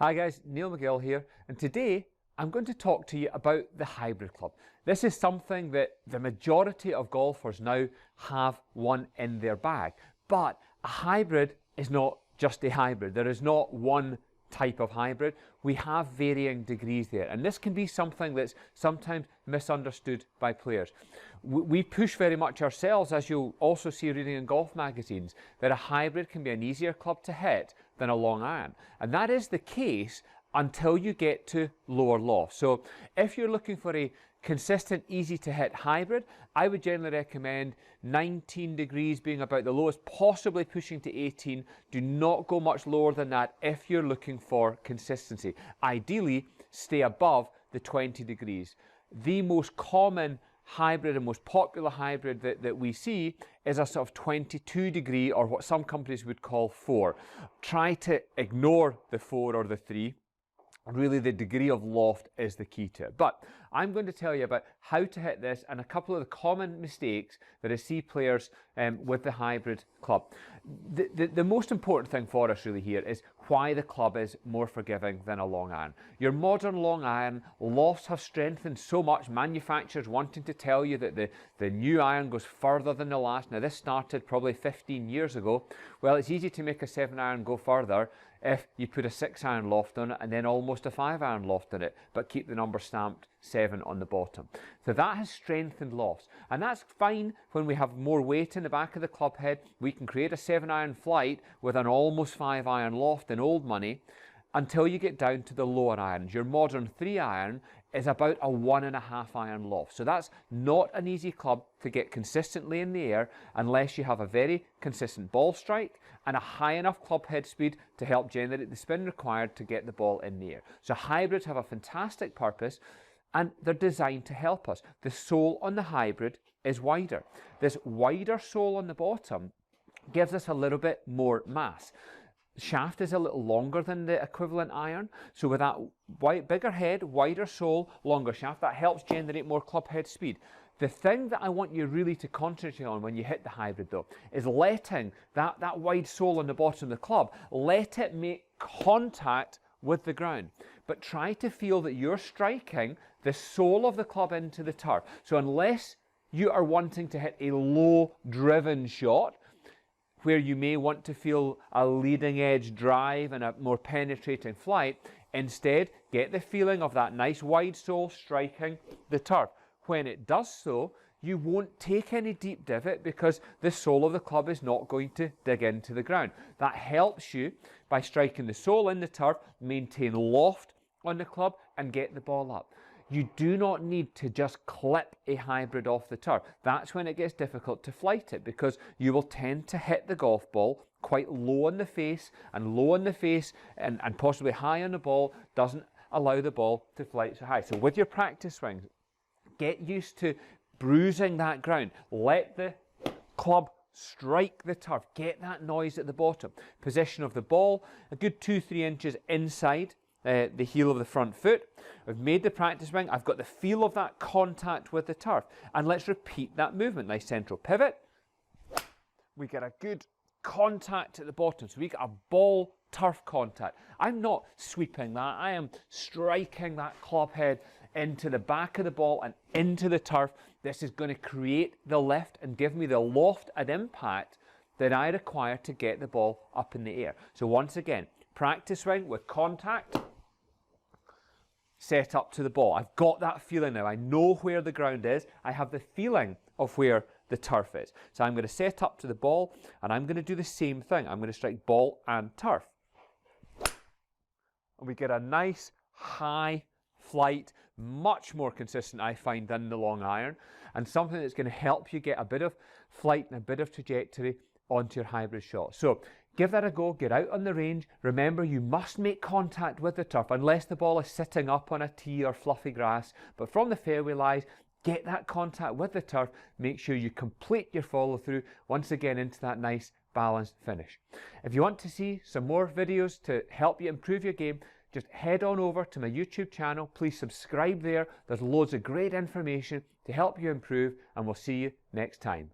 Hi guys, Niall McGill here, and today I'm going to talk to you about the hybrid club. This is something that the majority of golfers now have one in their bag, but a hybrid is not just a hybrid. There is not one type of hybrid. We have varying degrees there, and this can be something that's sometimes misunderstood by players. We push very much ourselves, as you'll also see reading in golf magazines, that a hybrid can be an easier club to hit than a long iron, and that is the case until you get to lower loft. So if you're looking for a consistent, easy to hit hybrid, I would generally recommend 19 degrees being about the lowest, possibly pushing to 18. Do not go much lower than that if you're looking for consistency. Ideally, stay above the 20 degrees. The most common hybrid and most popular hybrid that we see is a sort of 22 degree, or what some companies would call 4. Try to ignore the 4 or the 3. Really, the degree of loft is the key to it. But I'm going to tell you about how to hit this and a couple of the common mistakes that I see players with the hybrid club. The most important thing for us really here is why the club is more forgiving than a long iron. Your modern long iron lofts have strengthened so much, manufacturers wanting to tell you that the new iron goes further than the last. Now this started probably 15 years ago. Well, it's easy to make a 7 iron go further if you put a 6 iron loft on it and then almost a 5 iron loft on it, but keep the number stamped 7 on the bottom. So that has strengthened lofts, and that's fine when we have more weight in the back of the club head. We can create a 7 iron flight with an almost 5 iron loft in old money until you get down to the lower irons. Your modern 3 iron is about a 1.5 iron loft. So that's not an easy club to get consistently in the air unless you have a very consistent ball strike and a high enough club head speed to help generate the spin required to get the ball in the air. So hybrids have a fantastic purpose and they're designed to help us. The sole on the hybrid is wider. This wider sole on the bottom gives us a little bit more mass. Shaft is a little longer than the equivalent iron, so with that bigger head, wider sole, longer shaft, that helps generate more club head speed. The thing that I want you really to concentrate on when you hit the hybrid though is letting that wide sole on the bottom of the club, let it make contact with the ground, but try to feel that you're striking the sole of the club into the turf. So unless you are wanting to hit a low driven shot, where you may want to feel a leading edge drive and a more penetrating flight, instead get the feeling of that nice wide sole striking the turf. When it does so, you won't take any deep divot because the sole of the club is not going to dig into the ground. That helps you by striking the sole in the turf, maintain loft on the club and get the ball up. You do not need to just clip a hybrid off the turf. That's when it gets difficult to flight it, because you will tend to hit the golf ball quite low on the face, and low on the face and possibly high on the ball doesn't allow the ball to flight so high. So with your practice swings, get used to bruising that ground. Let the club strike the turf. Get that noise at the bottom. Position of the ball, a good 2-3 inches inside the heel of the front foot. I've made the practice swing. I've got the feel of that contact with the turf. And let's repeat that movement. Nice central pivot. We get a good contact at the bottom. So we get a ball turf contact. I'm not sweeping that. I am striking that club head into the back of the ball and into the turf. This is going to create the lift and give me the loft and impact that I require to get the ball up in the air. So once again, practice swing with contact, set up to the ball. I've got that feeling now. I know where the ground is. I have the feeling of where the turf is. So I'm going to set up to the ball and I'm going to do the same thing. I'm going to strike ball and turf. And we get a nice high flight, much more consistent I find than the long iron, and something that's going to help you get a bit of flight and a bit of trajectory onto your hybrid shot. So give that a go, get out on the range. Remember, you must make contact with the turf unless the ball is sitting up on a tee or fluffy grass, but from the fairway lies, get that contact with the turf. Make sure you complete your follow through once again into that nice balanced finish. If you want to see some more videos to help you improve your game, just head on over to my YouTube channel. Please subscribe there. There's loads of great information to help you improve, and we'll see you next time.